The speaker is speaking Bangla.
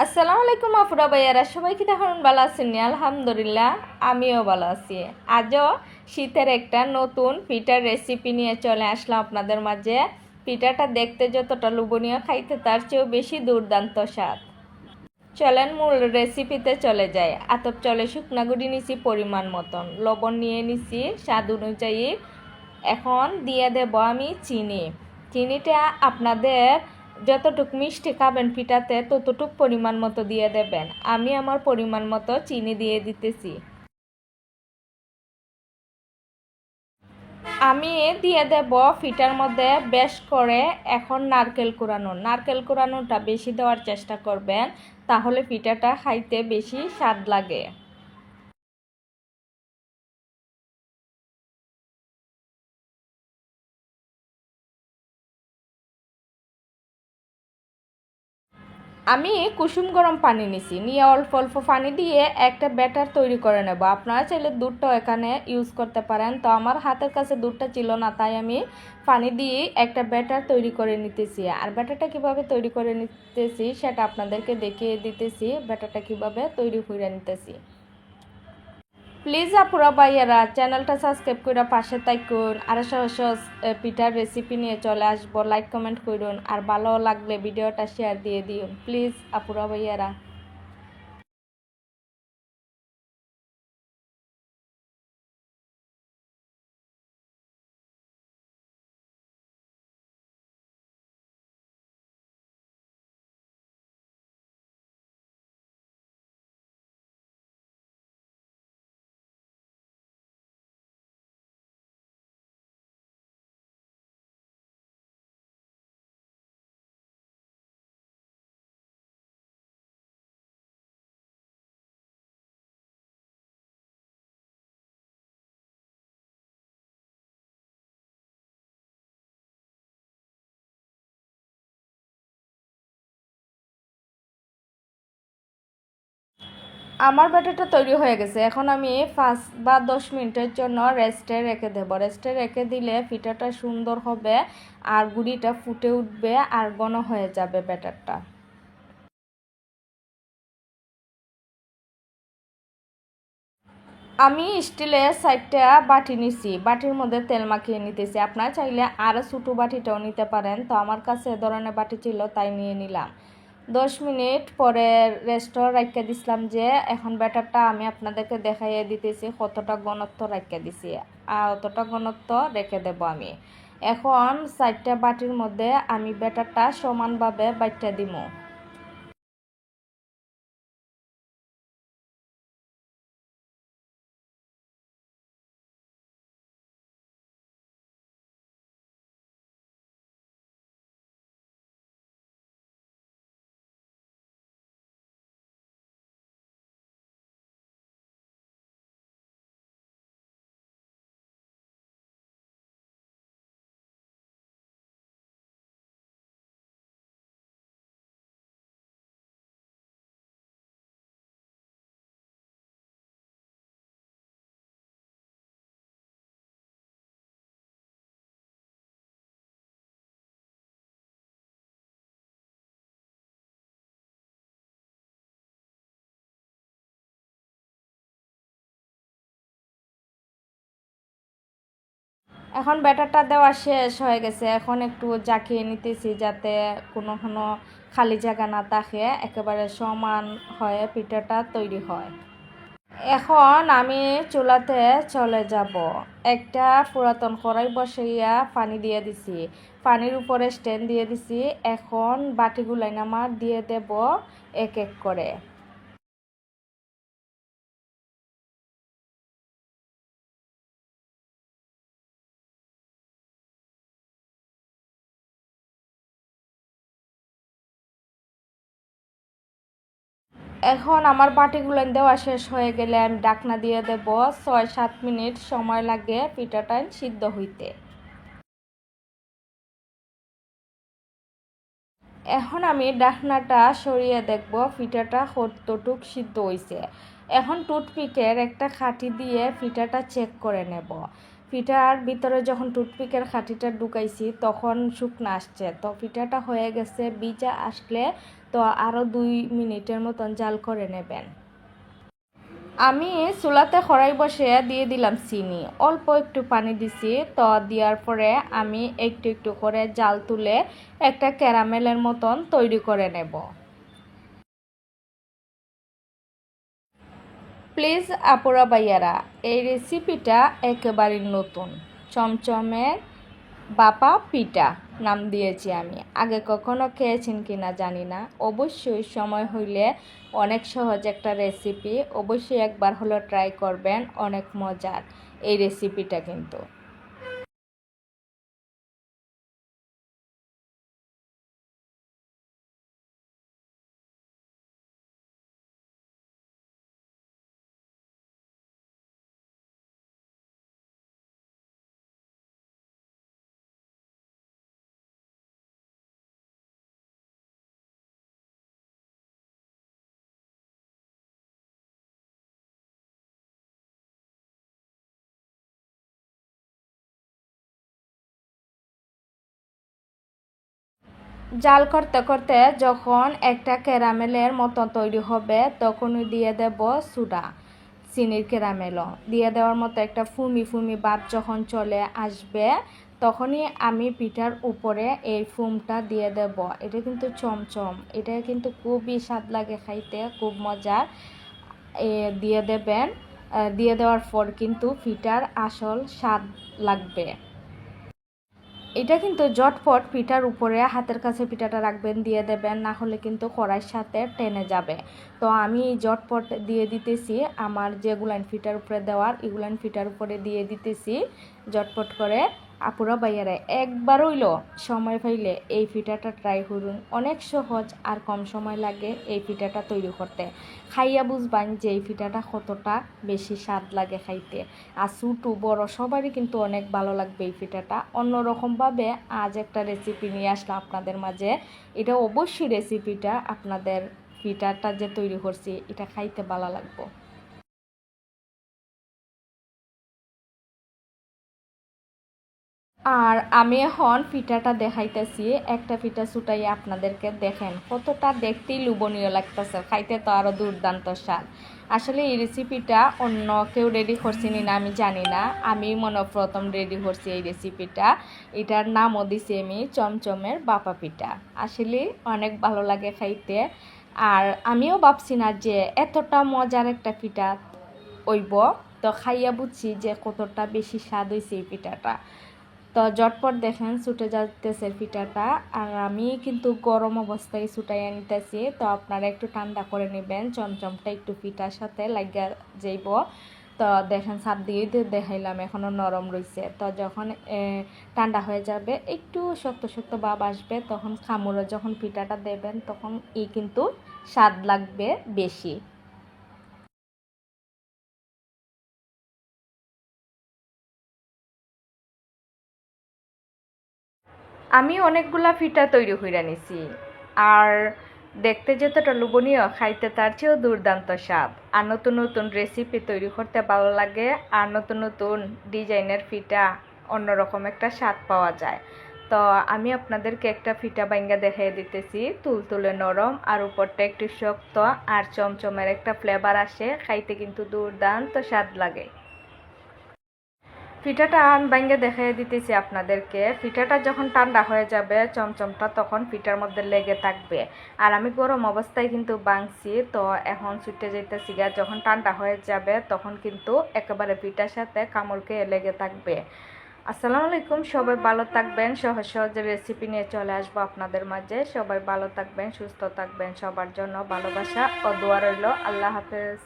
আসসালামু আলাইকুম আপুরা ভাইয়ারা, সবাই কি দেখুন ভালো আছেন? আলহামদুলিল্লাহ, আমিও ভালো আছি। আজও শীতের একটা নতুন পিঠার রেসিপি নিয়ে চলে আসলাম আপনাদের মাঝে। পিঠাটা দেখতে যতটা লোভনীয়, খাইতে তার চেয়েও বেশি দুর্দান্ত স্বাদ। চলেন মূল রেসিপিতে চলে যায়। আতপ চলে শুকনা গুঁড়ি নিছি পরিমাণ মতন, লবণ নিয়ে নিছি স্বাদ অনুযায়ী। এখন দিয়ে দেব আমি চিনি। চিনিটা আপনাদের যতটুকু মিষ্টি খাবেন পিঠাতে ততটুক পরিমাণ মতো দিয়ে দেবেন। আমি আমার পরিমাণ মতো চিনি দিয়ে দিতেছি। আমি দিয়ে দেব পিঠার মধ্যে বেশ করে এখন নারকেল কুড়ানোটা বেশি দেওয়ার চেষ্টা করবেন, তাহলে পিঠাটা খাইতে বেশি স্বাদ লাগে। আমি কুসুম গরম পানি নিছি, নিয়ে অল্প অল্প পানি দিয়ে একটা ব্যাটার তৈরি করে নেব। আপনারা চাইলে দুধটাও এখানে ইউজ করতে পারেন, তো আমার হাতের কাছে দুধটা ছিল না, তাই আমি পানি দিয়ে একটা ব্যাটার তৈরি করে নিতেছি। আর ব্যাটারটা কিভাবে তৈরি করে নিতেছি সেটা আপনাদেরকে দেখিয়ে দিতেছি, ব্যাটারটা কিভাবে তৈরি করে নিতেছি। প্লিজ আপুরা ভাইয়ারা চ্যানেলটা সাবস্ক্রাইব করে পাশে থাকুন। আর সহজ সহজ পিঠার রেসিপি নিয়ে চলে আসবো। লাইক কমেন্ট করুন, আর ভালো লাগলে ভিডিওটা শেয়ার দিয়ে দিন প্লিজ আপুরা ভাইয়ারা। আমার ব্যাটারটা তৈরি হয়ে গেছে। এখন আমি 5 বা 10 মিনিটের জন্য রেস্টে রেখে দেবো। রেস্টে রেখে দিলে পিঠাটা সুন্দর হবে, আর গুঁড়িটা ফুটে উঠবে, আর ঘন হয়ে যাবে ব্যাটারটা। আমি স্টিলের সাইডটা বাটি নিছি, বাটির মধ্যে তেল মাখিয়ে নিতেছি। আপনারা চাইলে আরও ছোটো বাটিটাও নিতে পারেন, তো আমার কাছে এ ধরনের বাটি ছিল তাই নিয়ে নিলাম। 10 মিনিট পরে রেস্টও রাখতে দিছিলাম, যে এখন ব্যাটারটা আমি আপনাদেরকে দেখাইয়ে দিতেছি কতটা ঘনত্ব রাখতে দিছি, আর অতটা ঘনত্ব রেখে দেব আমি। এখন সাইডটা বাটির মধ্যে আমি ব্যাটারটা সমানভাবে বাইটটা দিব। এখন ব্যাটারটা দেওয়া শেষ হয়ে গেছে। এখন একটু জাকিয়ে নিতেছি, যাতে কোনো কোনো খালি জায়গা না থাকে, একেবারে সমান হয়ে পিঠাটা তৈরি হয়। এখন আমি চুলাতে চলে যাব। একটা পুরাতন কড়াই বসাইয়া পানি দিয়ে দিছি, পানির উপরে স্ট্যান্ড দিয়ে দিছি। এখন বাটিগুলো আমার দিয়ে দেব এক এক করে। এখন আমার বাটিগুলো দেওয়া শেষ হয়ে গেলে আমি ঢাকনা দিয়ে দেব। 6-7 মিনিট সময় লাগে পিঠাটা সিদ্ধ হইতে। এখন আমি ঢাকনাটা সরিয়ে দেখব পিঠাটা কতটুক সিদ্ধ হয়েছে। এখন টুথপিকের একটা কাঠি দিয়ে পিঠাটা চেক করে নেব। পিঠার ভিতরে যখন টুথপিকের কাঠিটা ঢুকাইছি তখন শুকনো আসছে, তো পিঠাটা হয়ে গেছে। ভিজা আসলে তো আরও 2 মিনিটের মতন জাল করে নেবেন। আমি চুলাতে কড়াই বসে দিয়ে দিলাম চিনি, অল্প একটু পানি দিছি। তো দেওয়ার পরে আমি একটু একটু করে জাল তুলে একটা ক্যারামেলের মতন তৈরি করে নেব। প্লিজ আপুরা ভাইয়ারা, এই রেসিপিটা একেবারেই নতুন। চমচমের বাপা পিঠা নাম দিয়েছি আমি। আগে কখনো খেয়েছেন কি না জানি না, অবশ্যই সময় হইলে অনেক সহজ একটা রেসিপি, অবশ্যই একবার হলো ট্রাই করবেন, অনেক মজার এই রেসিপিটা কিন্তু। জাল করতে করতে যখন একটা ক্যারামেলের মতো তৈরি হবে তখনই দিয়ে দেব সুডা, চিনির ক্যারামেলও দিয়ে দেওয়ার মতো একটা ফুমি ফুমি ভাব যখন চলে আসবে তখনই আমি পিঠার উপরে এই ফুমটা দিয়ে দেব। এটা কিন্তু চমচম, এটা কিন্তু খুবই স্বাদ লাগে খাইতে, খুব মজার। দিয়ে দেবেন, দিয়ে দেওয়ার পর কিন্তু পিঠার আসল স্বাদ লাগবে। এটা কিন্তু ঝটপট পিঠার উপরে হাতের কাছে পিঠাটা রাখবেন, দিয়ে দেবেন, না হলে কিন্তু কড়াইয়ের সাথে টেনে যাবে। তো আমি ঝটপট দিয়ে দিতেছি, আমার যেগুলান পিঠার উপরে দেওয়ার এগুলান পিঠার উপরে দিয়ে দিতেছি ঝটপট করে। আপুরা ভাইয়ারা একবার হইল সময় পাইলে এই পিঠাটা ট্রাই করুন, অনেক সহজ আর কম সময় লাগে এই পিঠাটা তৈরি করতে। খাইয়া বুঝবান যে এই পিঠাটা কতটা বেশি স্বাদ লাগে খাইতে। আর ছোটো বড় সবারই কিন্তু অনেক ভালো লাগবে এই পিঠাটা। অন্যরকমভাবে আজ একটা রেসিপি নিয়ে আসলাম আপনাদের মাঝে। এটা অবশ্যই রেসিপিটা আপনাদের পিঠাটা যে তৈরি করছি এটা খাইতে ভালো লাগবে। আর আমি এখন পিঠাটা দেখাইতেছি, একটা পিঠা ছুটাই আপনাদেরকে, দেখেন কতটা দেখতেই লোভনীয় লাগতেছে, খাইতে তো আরও দুর্দান্ত স্বাদ। আসলে এই রেসিপিটা অন্য কেউ রেডি করছিনি না আমি জানি না, আমি প্রথম রেডি করছি এই রেসিপিটা। এটার নামও দিছি আমি চমচমের বাপা পিঠা। আসলে অনেক ভালো লাগে খাইতে। আর আমিও ভাবছি না যে এতটা মজার একটা পিঠা হইব, তো খাইয়া বুঝছি যে কতটা বেশি স্বাদ হয়েছে এই পিঠাটা। তো ঝটপট দেখেন ছুটে যাচ্ছে পিঠাটা, আর আমি কিন্তু গরম অবস্থায় ছুটাইয়া নিতেছি। তো আপনারা একটু ঠান্ডা করে নেবেন, চমচমটা একটু পিঠার সাথে লাগিয়া যাইব। তো দেখেন সাত দিয়ে দেখাইলাম এখনও নরম রয়েছে। তো যখন ঠান্ডা হয়ে যাবে একটু শক্ত শক্ত ভাব আসবে তখন খামুরে যখন পিঠাটা দেবেন তখন কিন্তু স্বাদ লাগবে বেশি। আমি অনেকগুলা পিঠা তৈরি কইরা নিছি, আর দেখতে যতটা লোভনীয় খাইতে তার চেয়েও দুর্দান্ত স্বাদ। আর নতুন নতুন রেসিপি তৈরি করতে ভালো লাগে, আর নতুন নতুন ডিজাইনের পিঠা অন্যরকম একটা স্বাদ পাওয়া যায়। তো আমি আপনাদেরকে একটা পিঠা বাইঙ্গা দেখিয়ে দিতেছি, তুলতুলে নরম আর উপরটা একটু শক্ত, আর চমচমের একটা ফ্লেভার আসে, খাইতে কিন্তু দুর্দান্ত স্বাদ লাগে। পিঠাটা আমি ভাঙ্গে দেখিয়ে দিতেছি আপনাদেরকে। পিঠাটা যখন ঠান্ডা হয়ে যাবে চমচমটা তখন পিঠার মধ্যে লেগে থাকবে, আর আমি গরম অবস্থায় কিন্তু ভাঙছি। তো এখন ছুটে যেতেছি গা, যখন ঠান্ডা হয়ে যাবে তখন কিন্তু একেবারে পিঠার সাথে কামড়কে লেগে থাকবে। আসসালামু আলাইকুম, সবাই ভালো থাকবেন। সহজ সহজ রেসিপি নিয়ে চলে আসবো আপনাদের মাঝে। সবাই ভালো থাকবেন, সুস্থ থাকবেন, সবার জন্য ভালোবাসা ও দোয়া রইল। আল্লাহ হাফেজ।